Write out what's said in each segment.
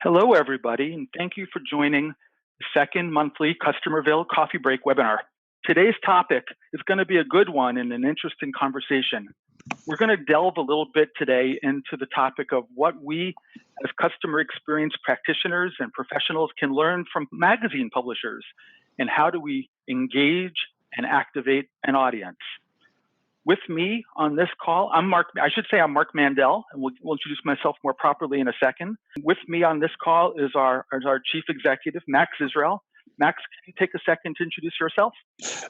Hello, everybody, and thank you for joining the second monthly Customerville Coffee Break webinar. Today's topic is going to be a good one and an interesting conversation. We're going to delve a little bit today into the topic of what we as customer experience practitioners and professionals can learn from magazine publishers, and how do we engage and activate an audience. With me on this call, I'm Mark Mandel, and we'll introduce myself more properly in a second. With me on this call is our Chief Executive, Max Israel. Max, can you take a second to introduce yourself?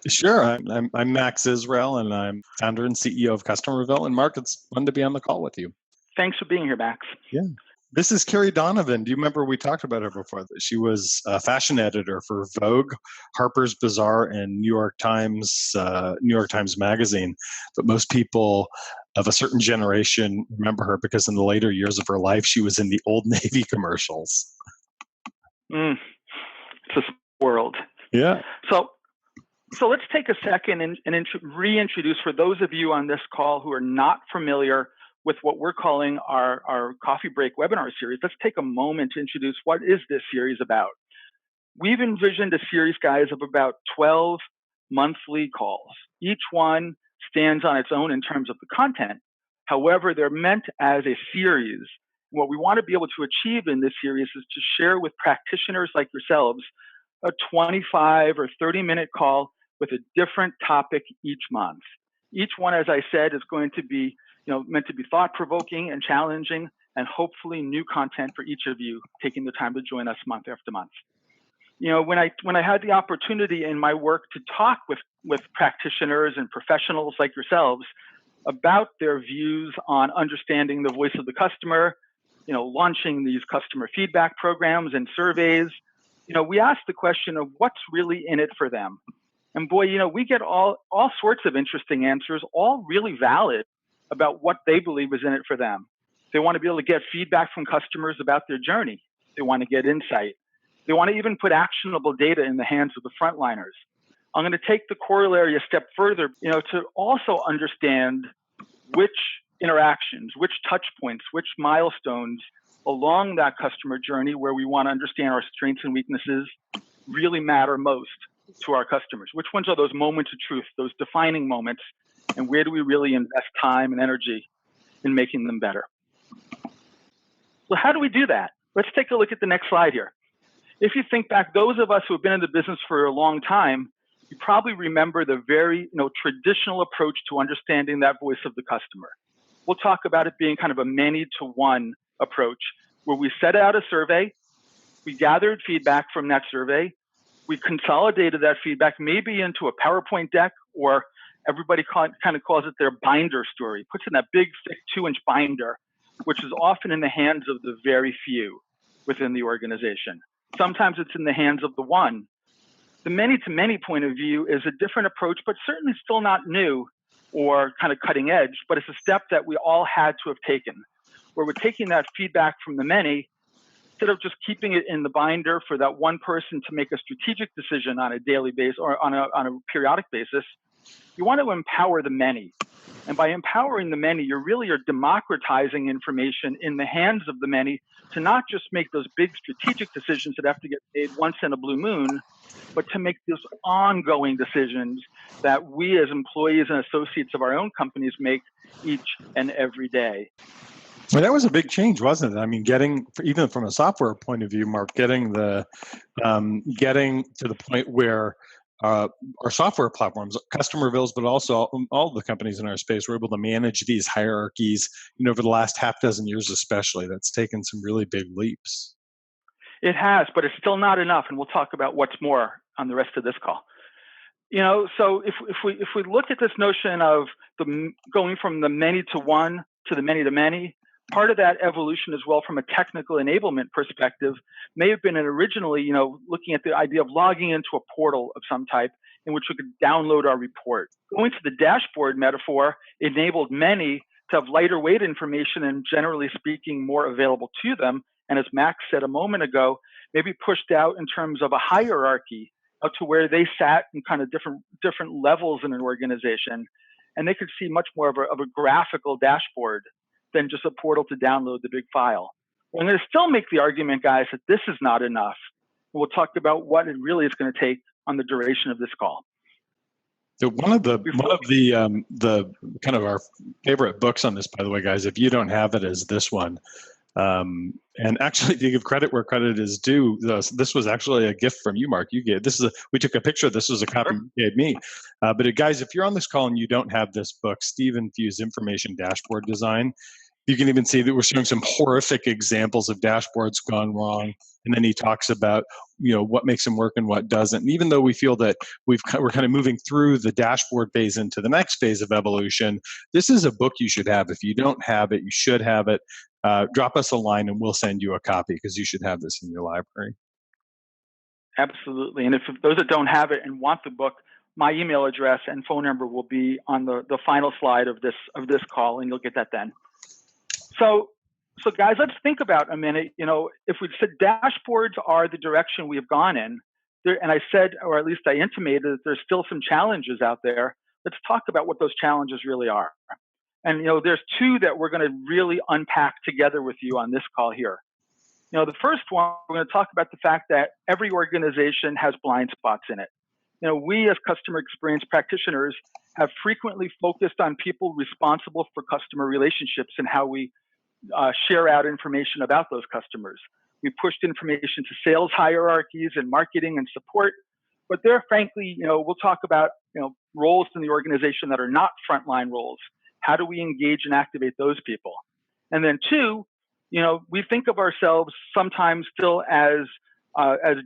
Sure. I'm Max Israel, and I'm founder and CEO of Customerville. And Mark, it's fun to be on the call with you. Thanks for being here, Max. Yeah. This is Carrie Donovan. Do you remember we talked about her before? She was a fashion editor for Vogue, Harper's Bazaar, and New York Times Magazine. But most people of a certain generation remember her because in the later years of her life, she was in the Old Navy commercials. It's a world. Yeah. So let's take a second and reintroduce, for those of you on this call who are not familiar with what we're calling our Coffee Break webinar series. Let's take a moment to introduce what is this series about. We've envisioned a series, guys, of about 12 monthly calls. Each one stands on its own in terms of the content. However, they're meant as a series. What we want to be able to achieve in this series is to share with practitioners like yourselves a 25 or 30-minute call with a different topic each month. Each one, as I said, is going to be meant to be thought-provoking and challenging, and hopefully new content for each of you taking the time to join us month after month. When I had the opportunity in my work to talk with practitioners and professionals like yourselves about their views on understanding the voice of the customer, launching these customer feedback programs and surveys, we asked the question of what's really in it for them. And boy, we get all sorts of interesting answers, all really valid, about what they believe is in it for them. They want to be able to get feedback from customers about their journey. They want to get insight. They want to even put actionable data in the hands of the frontliners. I'm going to take the corollary a step further, to also understand which interactions, which touch points, which milestones along that customer journey where we want to understand our strengths and weaknesses really matter most to our customers. Which ones are those moments of truth, those defining moments, and where do we really invest time and energy in making them better? So how do we do that? Let's take a look at the next slide here. If you think back, those of us who have been in the business for a long time, you probably remember the very traditional approach to understanding that voice of the customer. We'll talk about it being kind of a many-to-one approach, where we set out a survey, we gathered feedback from that survey, we consolidated that feedback maybe into a PowerPoint deck, or everybody kind of calls it their binder story, puts in that big, thick 2-inch binder, which is often in the hands of the very few within the organization. Sometimes it's in the hands of the one. The many-to-many point of view is a different approach, but certainly still not new or kind of cutting edge, but it's a step that we all had to have taken, where we're taking that feedback from the many, instead of just keeping it in the binder for that one person to make a strategic decision on a daily basis or on a periodic basis. You want to empower the many. And by empowering the many, you really are democratizing information in the hands of the many to not just make those big strategic decisions that have to get made once in a blue moon, but to make those ongoing decisions that we as employees and associates of our own companies make each and every day. Well, that was a big change, wasn't it? I mean, even from a software point of view, Mark, getting to the point where our software platforms, Customerville's, but also all the companies in our space, were able to manage these hierarchies, over the last half dozen years especially. That's taken some really big leaps. It has, but it's still not enough, and we'll talk about what's more on the rest of this call. So if we look at this notion of going from the many to one to the many to many, part of that evolution as well from a technical enablement perspective may have been originally, looking at the idea of logging into a portal of some type in which we could download our report. Going to the dashboard metaphor enabled many to have lighter weight information and, generally speaking, more available to them. And as Max said a moment ago, maybe pushed out in terms of a hierarchy out to where they sat in kind of different levels in an organization, and they could see much more of a graphical dashboard than just a portal to download the big file. I'm going to still make the argument, guys, that this is not enough. We'll talk about what it really is going to take on the duration of this call. So one of the kind of our favorite books on this, by the way, guys, if you don't have it, is this one. And actually, to give credit where credit is due, this was actually a gift from you, Mark. You gave we took a picture. This was a copy you gave me. But guys, if you're on this call and you don't have this book, Stephen Few's Information Dashboard Design, you can even see that we're showing some horrific examples of dashboards gone wrong. And then he talks about, what makes them work and what doesn't. And even though we feel that we're kind of moving through the dashboard phase into the next phase of evolution, this is a book you should have. If you don't have it, you should have it. Drop us a line and we'll send you a copy, because you should have this in your library. Absolutely. And if those that don't have it and want the book, my email address and phone number will be on the final slide of this call, and you'll get that then. So guys, let's think about a minute. If we said dashboards are the direction we have gone in, and I said, or at least I intimated, that there's still some challenges out there. Let's talk about what those challenges really are. And there's two that we're going to really unpack together with you on this call here. The first one, we're going to talk about the fact that every organization has blind spots in it. We as customer experience practitioners have frequently focused on people responsible for customer relationships and how we share out information about those customers. We pushed information to sales hierarchies and marketing and support, but there, frankly, we'll talk about roles in the organization that are not frontline roles. How do we engage and activate those people? And then two, we think of ourselves sometimes still as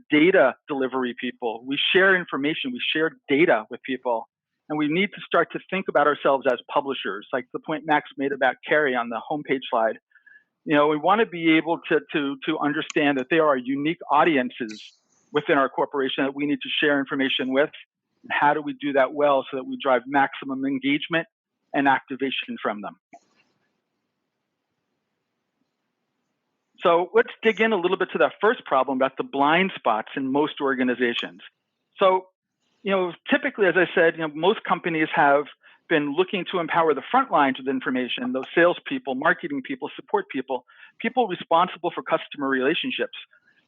data delivery people. We share information, we share data with people, and we need to start to think about ourselves as publishers, like the point Max made about Carrie on the homepage slide. We want to be able to understand that there are unique audiences within our corporation that we need to share information with. And how do we do that well so that we drive maximum engagement and activation from them? So let's dig in a little bit to that first problem about the blind spots in most organizations. So, typically, as I said, most companies have been looking to empower the front lines with information, those salespeople, marketing people, support people, people responsible for customer relationships.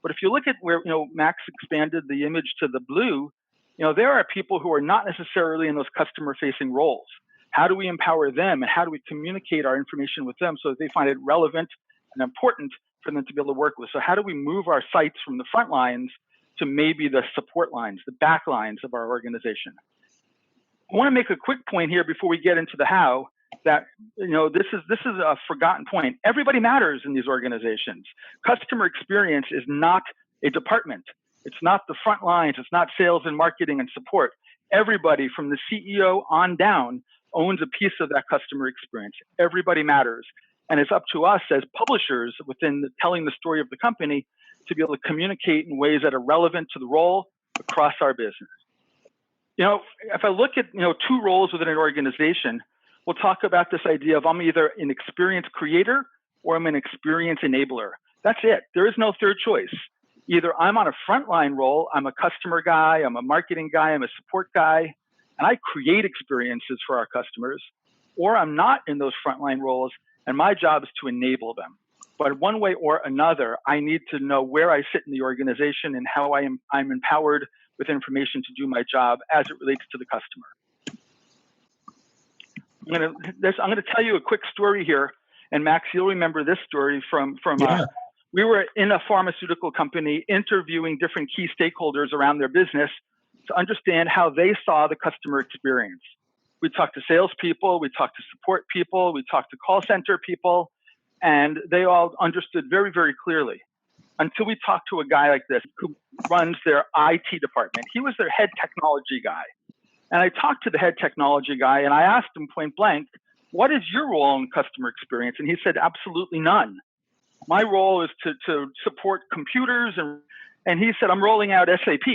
But if you look at where, Max expanded the image to the blue, there are people who are not necessarily in those customer-facing roles. How do we empower them, and how do we communicate our information with them so that they find it relevant and important for them to be able to work with? So how do we move our sites from the front lines to maybe the support lines, the back lines of our organization? I want to make a quick point here before we get into the how, that this is a forgotten point. Everybody matters in these organizations. Customer experience is not a department. It's not the front lines. It's not sales and marketing and support. Everybody from the CEO on down owns a piece of that customer experience. Everybody matters. And it's up to us as publishers within telling the story of the company to be able to communicate in ways that are relevant to the role across our business. If I look at, two roles within an organization, we'll talk about this idea of I'm either an experience creator or I'm an experience enabler. That's it. There is no third choice. Either I'm on a frontline role, I'm a customer guy, I'm a marketing guy, I'm a support guy, and I create experiences for our customers, or I'm not in those frontline roles, and my job is to enable them. But one way or another, I need to know where I sit in the organization and how I'm empowered with information to do my job as it relates to the customer. I'm gonna tell you a quick story here, and Max, you'll remember this story from we were in a pharmaceutical company interviewing different key stakeholders around their business to understand how they saw the customer experience. We talked to salespeople, we talked to support people, we talked to call center people, and they all understood very, very clearly. Until we talked to a guy like this who runs their IT department. He was their head technology guy. And I talked to the head technology guy and I asked him point blank, what is your role in customer experience? And he said, absolutely none. My role is to support computers. And he said, I'm rolling out SAP.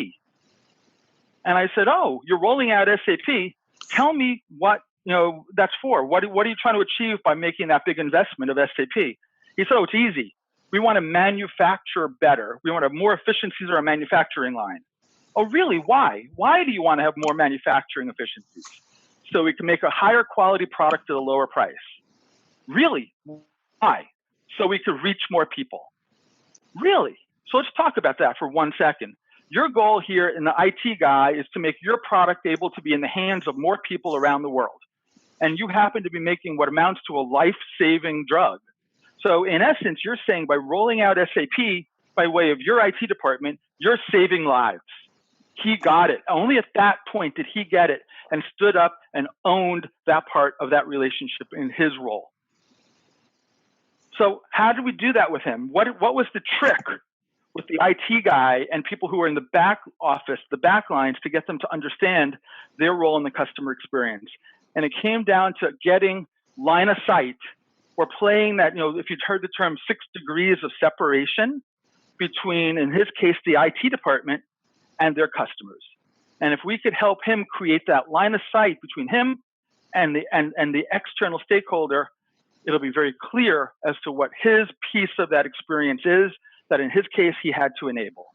And I said, oh, you're rolling out SAP. Tell me what that's for. What are you trying to achieve by making that big investment of SAP? He said, oh, it's easy. We want to manufacture better. We want to have more efficiencies in our manufacturing line. Oh, really? Why? Why do you want to have more manufacturing efficiencies? So we can make a higher quality product at a lower price. Really? Why? so we could reach more people. Really? So let's talk about that for 1 second. Your goal here in the IT guy is to make your product able to be in the hands of more people around the world. And you happen to be making what amounts to a life-saving drug. So in essence, you're saying by rolling out SAP by way of your IT department, you're saving lives. He got it. Only at that point did he get it and stood up and owned that part of that relationship in his role. So how did we do that with him? What was the trick with the IT guy and people who are in the back office, the back lines, to get them to understand their role in the customer experience? And it came down to getting line of sight, or playing that, if you've heard the term 6 degrees of separation between, in his case, the IT department and their customers. And if we could help him create that line of sight between him and the external stakeholder, it'll be very clear as to what his piece of that experience is that in his case he had to enable.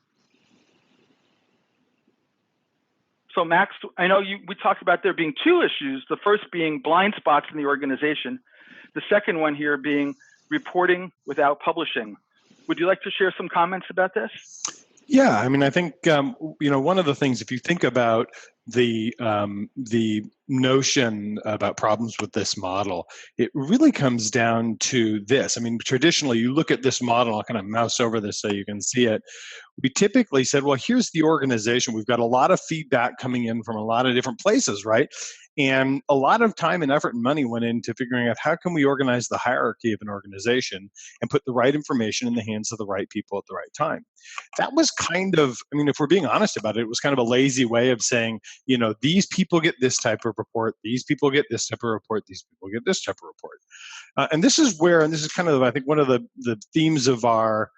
So Max, I know we talked about there being 2 issues, the first being blind spots in the organization, the second one here being reporting without publishing. Would you like to share some comments about this? Yeah, I mean, I think one of the things, if you think about the notion about problems with this model, it really comes down to this. I mean, traditionally, you look at this model. I'll kind of mouse over this so you can see it. We typically said, well, here's the organization. We've got a lot of feedback coming in from a lot of different places, right? And a lot of time and effort and money went into figuring out how can we organize the hierarchy of an organization and put the right information in the hands of the right people at the right time. That was kind of, I mean, if we're being honest about it, it was kind of a lazy way of saying, these people get this type of report, these people get this type of report, these people get this type of report. And this is kind of, I think, one of the themes of our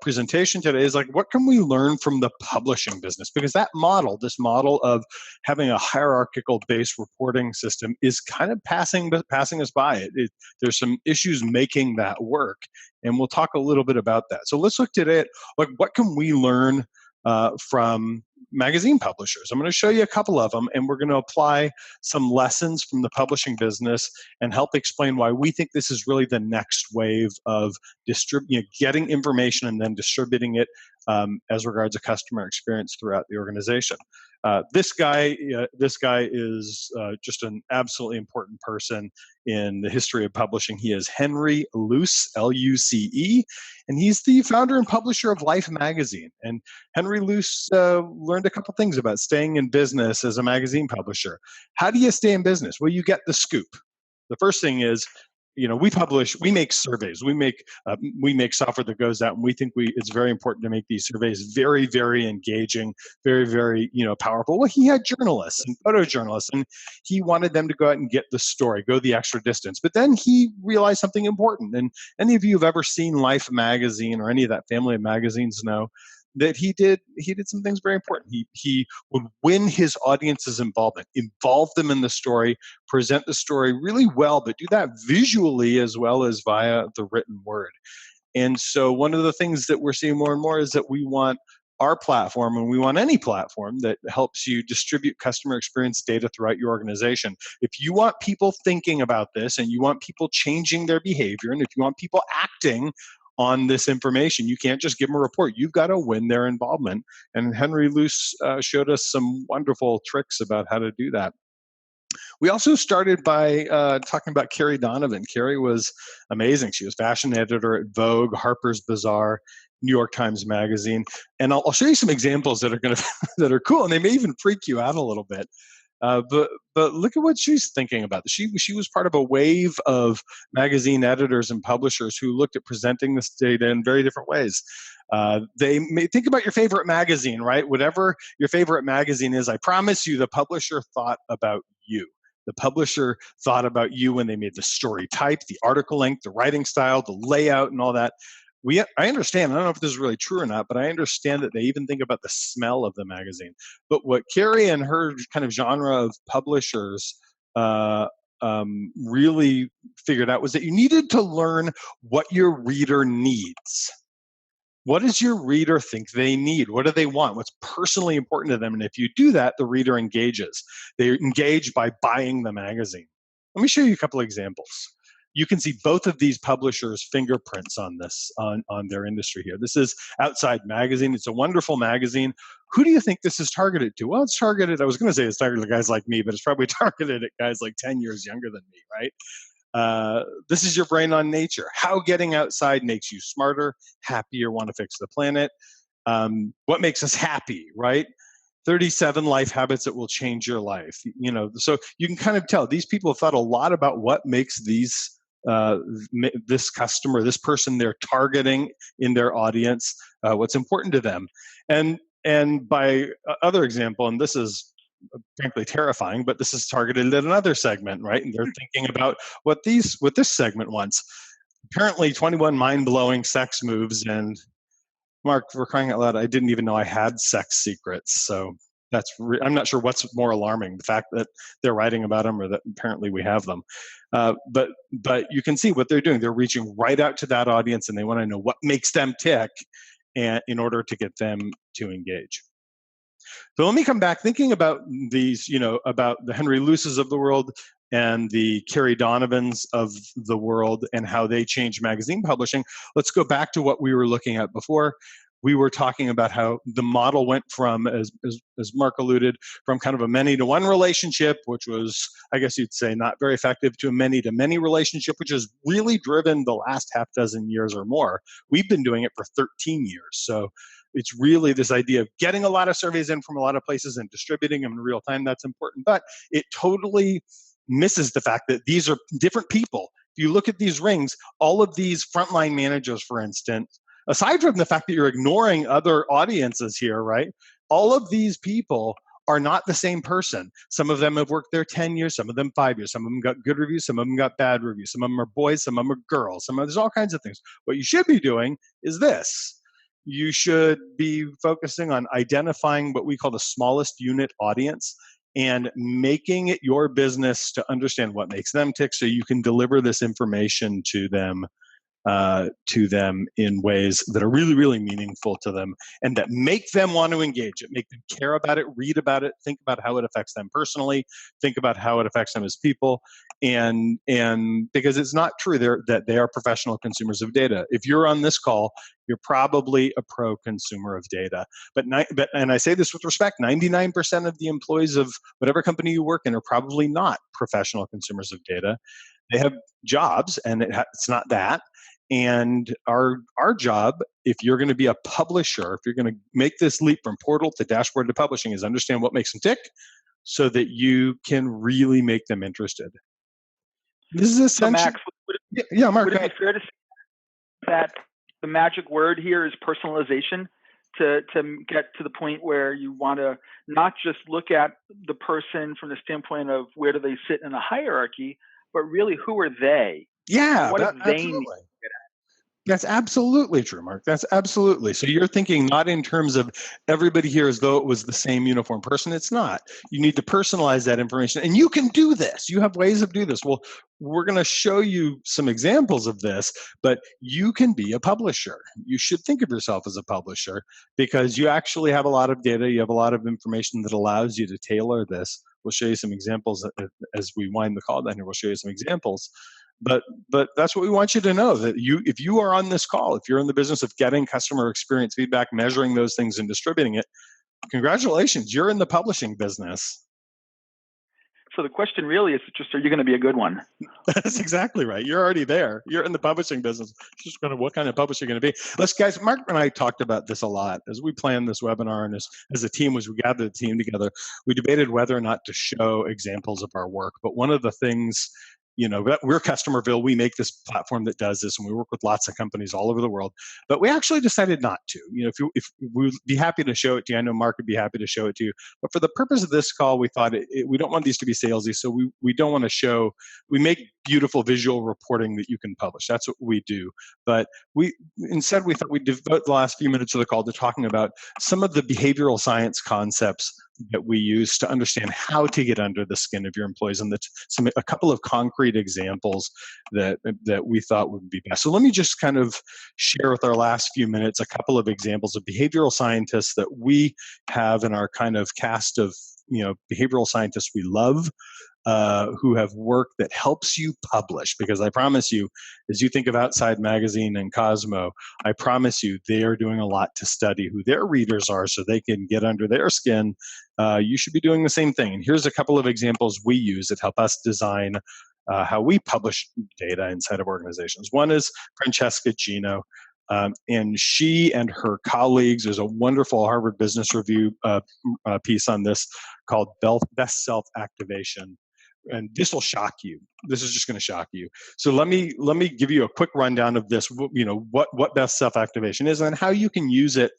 presentation today is like, what can we learn from the publishing business? Because this model of having a hierarchical based reporting system is kind of passing us by. There's some issues making that work, and we'll talk a little bit about that. So let's look today at like, what can we learn from magazine publishers. I'm going to show you a couple of them, and we're going to apply some lessons from the publishing business and help explain why we think this is really the next wave of getting information and then distributing it as regards to customer experience throughout the organization. This guy is just an absolutely important person in the history of publishing. He is Henry Luce, L-U-C-E, and he's the founder and publisher of Life magazine. And Henry Luce learned a couple things about staying in business as a magazine publisher. How do you stay in business? Well, you get the scoop. The first thing is, we make surveys, we make software that goes out, and we think it's very important to make these surveys very, very engaging, very, very, powerful. Well, he had journalists and photojournalists, and he wanted them to go out and get the story, go the extra distance. But then he realized something important. And any of you who've ever seen Life magazine or any of that family of magazines know that he did some things very important. He would win his audience's involvement, involve them in the story, present the story really well, but do that visually as well as via the written word. And so one of the things that we're seeing more and more is that we want our platform, and we want any platform that helps you distribute customer experience data throughout your organization. If you want people thinking about this, and you want people changing their behavior, and if you want people acting on this information, you can't just give them a report. You've got to win their involvement. And Henry Luce showed us some wonderful tricks about how to do that. We also started by talking about Carrie Donovan. Carrie was amazing. She was fashion editor at Vogue, Harper's Bazaar, New York Times Magazine. And I'll show you some examples that are that are cool, and they may even freak you out a little bit. But look at what she's thinking about. She was part of a wave of magazine editors and publishers who looked at presenting this data in very different ways. They may think about your favorite magazine, right? Whatever your favorite magazine is, I promise you the publisher thought about you. The publisher thought about you when they made the story type, the article length, the writing style, the layout, and all that. I understand, I don't know if this is really true or not, but I understand that they even think about the smell of the magazine. But what Carrie and her kind of genre of publishers really figured out was that you needed to learn what your reader needs. What does your reader think they need? What do they want? What's personally important to them? And if you do that, the reader engages. They engage by buying the magazine. Let me show you a couple examples. you can see both of these publishers' fingerprints on this, on their industry here. This is Outside Magazine. It's a wonderful magazine. Who do you think this is targeted to? Well, it's targeted, I was going to say it's targeted to guys like me, but it's probably targeted at guys like 10 years younger than me, right? This is your brain on nature. How getting outside makes you smarter, happier, want to fix the planet. What makes us happy, right? 37 life habits that will change your life. So you can kind of tell these people have thought a lot about what makes this customer, this person they're targeting in their audience, what's important to them. And by other example, and this is frankly terrifying, but this is targeted at another segment, right? And they're thinking about what this segment wants. Apparently 21 mind-blowing sex moves, and Mark, for crying out loud, I didn't even know I had sex secrets. So I'm not sure what's more alarming, the fact that they're writing about them or that apparently we have them. But you can see what they're doing. They're reaching right out to that audience, and they want to know what makes them tick and in order to get them to engage. So let me come back thinking about these, about the Henry Luces of the world and the Carrie Donovans of the world and how they changed magazine publishing. Let's go back to what we were looking at before. We were talking about how the model went from, as Mark alluded, from kind of a many-to-one relationship, which was, I guess you'd say, not very effective, to a many-to-many relationship, which has really driven the last half dozen years or more. We've been doing it for 13 years. So it's really this idea of getting a lot of surveys in from a lot of places and distributing them in real time. That's important. But it totally misses the fact that these are different people. If you look at these rings, all of these frontline managers, for instance, aside from the fact that you're ignoring other audiences here, right? All of these people are not the same person. Some of them have worked there 10 years, some of them 5 years, some of them got good reviews, some of them got bad reviews, some of them are boys, some of them are girls, there's all kinds of things. What you should be doing is this. You should be focusing on identifying what we call the smallest unit audience and making it your business to understand what makes them tick so you can deliver this information to them in ways that are really, really meaningful to them and that make them want to engage it, make them care about it, read about it, think about how it affects them personally, think about how it affects them as people. And because it's not true that they are professional consumers of data. If you're on this call, you're probably a pro consumer of data. And I say this with respect, 99% of the employees of whatever company you work in are probably not professional consumers of data. They have jobs, and it's not that. And our job, if you're going to be a publisher, if you're going to make this leap from portal to dashboard to publishing, is understand what makes them tick so that you can really make them interested. This is essential. So Max, Mark, would it be fair to say that the magic word here is personalization to get to the point where you want to not just look at the person from the standpoint of where do they sit in a hierarchy, but really who are they? Yeah, what do they absolutely. need? That's absolutely true, Mark. That's absolutely. So you're thinking not in terms of everybody here as though it was the same uniform person. It's not. You need to personalize that information. And you can do this. You have ways of doing this. Well, we're going to show you some examples of this, but you can be a publisher. You should think of yourself as a publisher because you actually have a lot of data. You have a lot of information that allows you to tailor this. We'll show you some examples as we wind the call down here. We'll show you some examples. But that's what we want you to know, that if you are on this call, if you're in the business of getting customer experience feedback, measuring those things and distributing it, congratulations, you're in the publishing business. So the question really is just, are you going to be a good one? That's exactly right. You're already there. You're in the publishing business. Just what kind of publisher you're going to be. Let's, guys, Mark and I talked about this a lot as we planned this webinar and as a team, as we gathered the team together, we debated whether or not to show examples of our work. But one of the things, we're Customerville. We make this platform that does this, and we work with lots of companies all over the world. But we actually decided not to. If we'd be happy to show it to you, I know Mark would be happy to show it to you. But for the purpose of this call, we thought we don't want these to be salesy, so we don't want to show. We make beautiful visual reporting that you can publish. That's what we do. But instead we thought we'd devote the last few minutes of the call to talking about some of the behavioral science concepts that we use to understand how to get under the skin of your employees, and a couple of concrete examples that we thought would be best. So let me just kind of share with our last few minutes a couple of examples of behavioral scientists that we have in our kind of cast of behavioral scientists we love. who have work that helps you publish. Because I promise you, as you think of Outside Magazine and Cosmo, I promise you they are doing a lot to study who their readers are so they can get under their skin. You should be doing the same thing. And here's a couple of examples we use that help us design how we publish data inside of organizations. One is Francesca Gino. And she and her colleagues, there's a wonderful Harvard Business Review piece on this called Best Self-Activation. And this will shock you. This is just going to shock you. So let me give you a quick rundown of this. What best self-activation is and how you can use it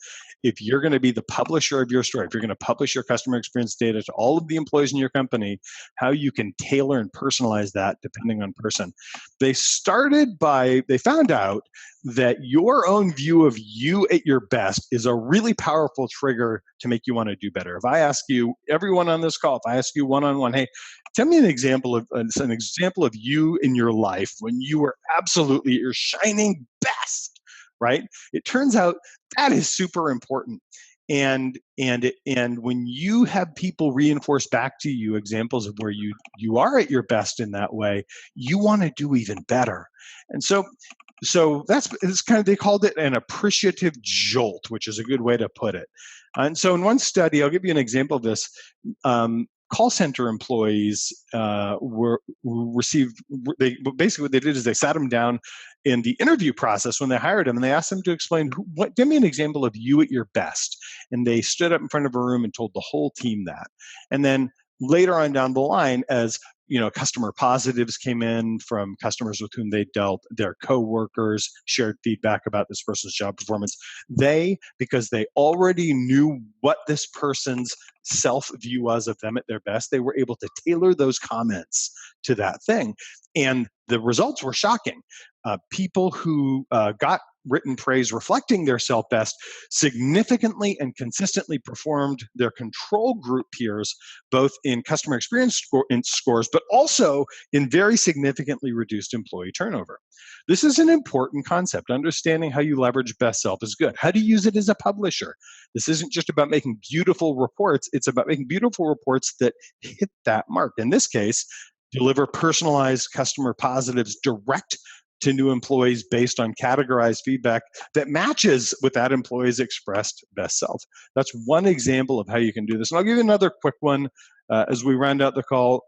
if you're going to be the publisher of your story. If you're going to publish your customer experience data to all of the employees in your company, how you can tailor and personalize that depending on person. They found out that your own view of you at your best is a really powerful trigger to make you want to do better. If I ask you, everyone on this call, if I ask you one-on-one, hey, tell me an example of you in your life when you were absolutely your shining best, right? It turns out that is super important. And when you have people reinforce back to you examples of where you are at your best in that way, you want to do even better. And so it's kind of, they called it an appreciative jolt, which is a good way to put it. And so in one study, I'll give you an example of this. Call center employees basically what they did is they sat them down in the interview process when they hired them, and they asked them to explain, give me an example of you at your best. And they stood up in front of a room and told the whole team that. And then later on down the line, as customer positives came in from customers with whom they dealt, their coworkers shared feedback about this person's job performance. Because they already knew what this person's self-view was of them at their best, they were able to tailor those comments to that thing. And the results were shocking. People who got written praise reflecting their self-best significantly and consistently performed their control group peers, both in customer experience scores, but also in very significantly reduced employee turnover. This is an important concept. Understanding how you leverage best self is good. How do you use it as a publisher? This isn't just about making beautiful reports. It's about making beautiful reports that hit that mark. In this case, deliver personalized customer positives direct to new employees based on categorized feedback that matches with that employee's expressed best self. That's one example of how you can do this. And I'll give you another quick one as we round out the call.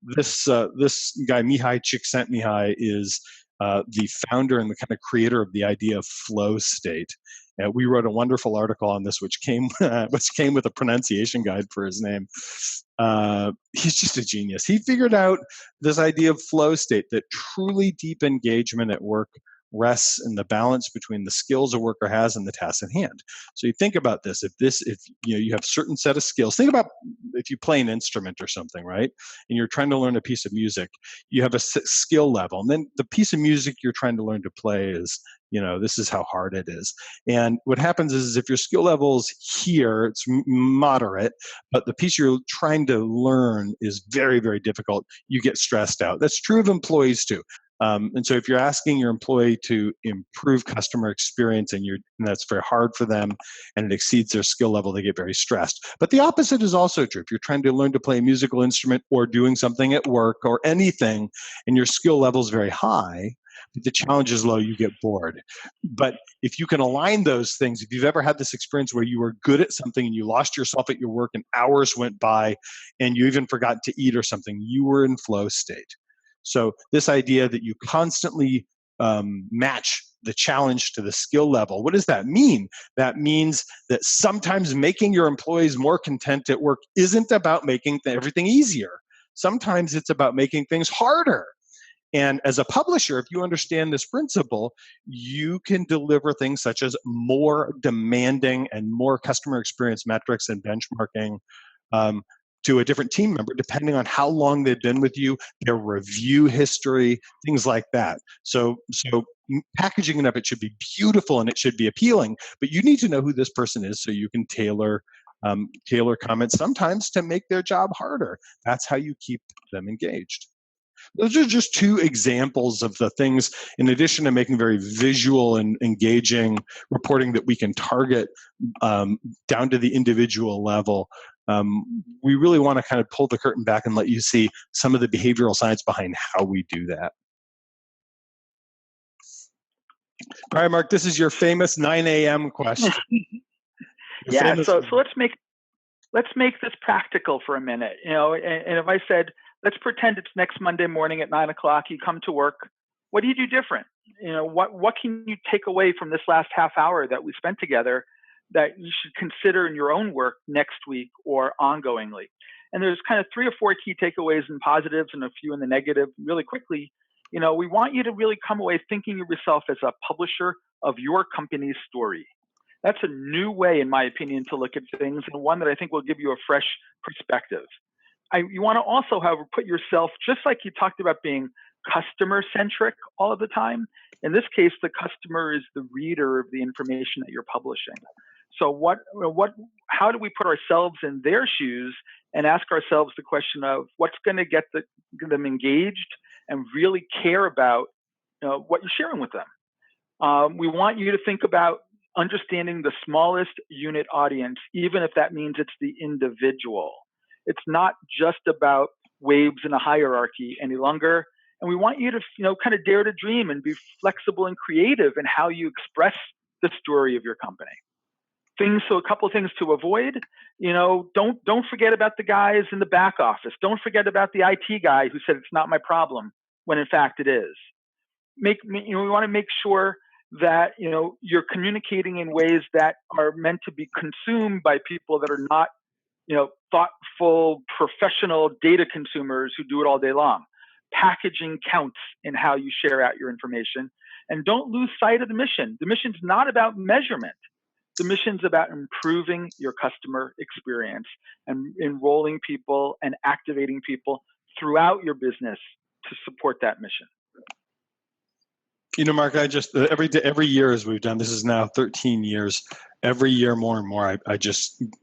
This guy, Mihai Csikszentmihalyi, is the founder and the kind of creator of the idea of flow state. We wrote a wonderful article on this, which came with a pronunciation guide for his name. He's just a genius. He figured out this idea of flow state, that truly deep engagement at work rests in the balance between the skills a worker has and the task at hand. So you think about this. If you have a certain set of skills, think about if you play an instrument or something, right? And you're trying to learn a piece of music, you have a skill level. And then the piece of music you're trying to learn to play is, this is how hard it is. And what happens is if your skill level is here, it's moderate, but the piece you're trying to learn is very, very difficult, you get stressed out. That's true of employees too. And so if you're asking your employee to improve customer experience and that's very hard for them and it exceeds their skill level, they get very stressed. But the opposite is also true. If you're trying to learn to play a musical instrument or doing something at work or anything and your skill level is very high, but the challenge is low, you get bored. But if you can align those things, if you've ever had this experience where you were good at something and you lost yourself at your work and hours went by and you even forgot to eat or something, you were in flow state. So this idea that you constantly match the challenge to the skill level, what does that mean? That means that sometimes making your employees more content at work isn't about making everything easier. Sometimes it's about making things harder. And as a publisher, if you understand this principle, you can deliver things such as more demanding and more customer experience metrics and benchmarking to a different team member, depending on how long they've been with you, their review history, things like that. So packaging it up, it should be beautiful and it should be appealing, but you need to know who this person is so you can tailor comments sometimes to make their job harder. That's how you keep them engaged. Those are just two examples of the things, in addition to making very visual and engaging reporting that we can target down to the individual level, we really want to kind of pull the curtain back and let you see some of the behavioral science behind how we do that. All right, Mark, this is your famous 9 a.m. question. Yeah, so let's make this practical for a minute. And if I said, let's pretend it's next Monday morning at 9 o'clock, you come to work, what do you do different? What can you take away from this last half hour that we spent together that you should consider in your own work next week or ongoingly? And there's kind of 3 or 4 key takeaways and positives and a few in the negative. Really quickly, we want you to really come away thinking of yourself as a publisher of your company's story. That's a new way, in my opinion, to look at things, and one that I think will give you a fresh perspective. You want to also, however, put yourself, just like you talked about being customer-centric all of the time. In this case, the customer is the reader of the information that you're publishing. So how do we put ourselves in their shoes and ask ourselves the question of what's going to get them engaged and really care about what you're sharing with them? We want you to think about understanding the smallest unit audience, even if that means it's the individual. It's not just about waves in a hierarchy any longer. And we want you to, kind of dare to dream and be flexible and creative in how you express the story of your company. So a couple of things to avoid, don't forget about the guys in the back office. Don't forget about the IT guy who said it's not my problem, when in fact it is. We want to make sure that, you're communicating in ways that are meant to be consumed by people that are not, thoughtful, professional data consumers who do it all day long. Packaging counts in how you share out your information. And don't lose sight of the mission. The mission's not about measurement. The mission's about improving your customer experience and enrolling people and activating people throughout your business to support that mission. Mark, I just every year as we've done, this is now 13 years. Every year, more and more,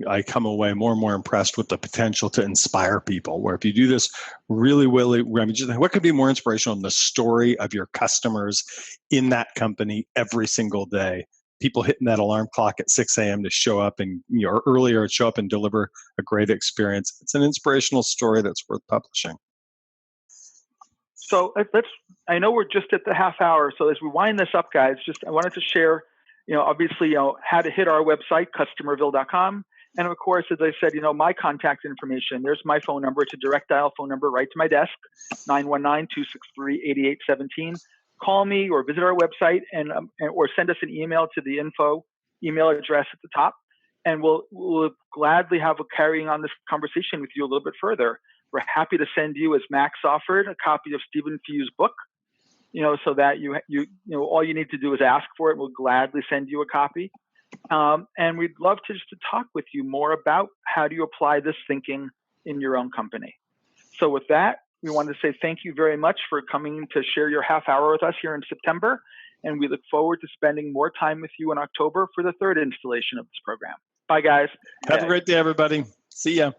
I come away more and more impressed with the potential to inspire people. Where if you do this really, what could be more inspirational than the story of your customers in that company every single day? People hitting that alarm clock at 6 a.m. to show up and or earlier show up and deliver a great experience. It's an inspirational story that's worth publishing. So I know we're just at the half hour. So as we wind this up, guys, I wanted to share, obviously, how to hit our website, customerville.com. And of course, as I said, my contact information, there's my phone number. It's a direct dial phone number right to my desk, 919-263-8817. Call me or visit our website or send us an email to the info email address at the top. And we'll gladly have carrying on this conversation with you a little bit further. We're happy to send you, as Max offered, a copy of Stephen Few's book, so that you all you need to do is ask for it. We'll gladly send you a copy. And we'd love to talk with you more about how do you apply this thinking in your own company. So with that, we wanted to say thank you very much for coming to share your half hour with us here in September. And we look forward to spending more time with you in October for the 3rd installation of this program. Bye, guys. Have a great day, everybody. See ya.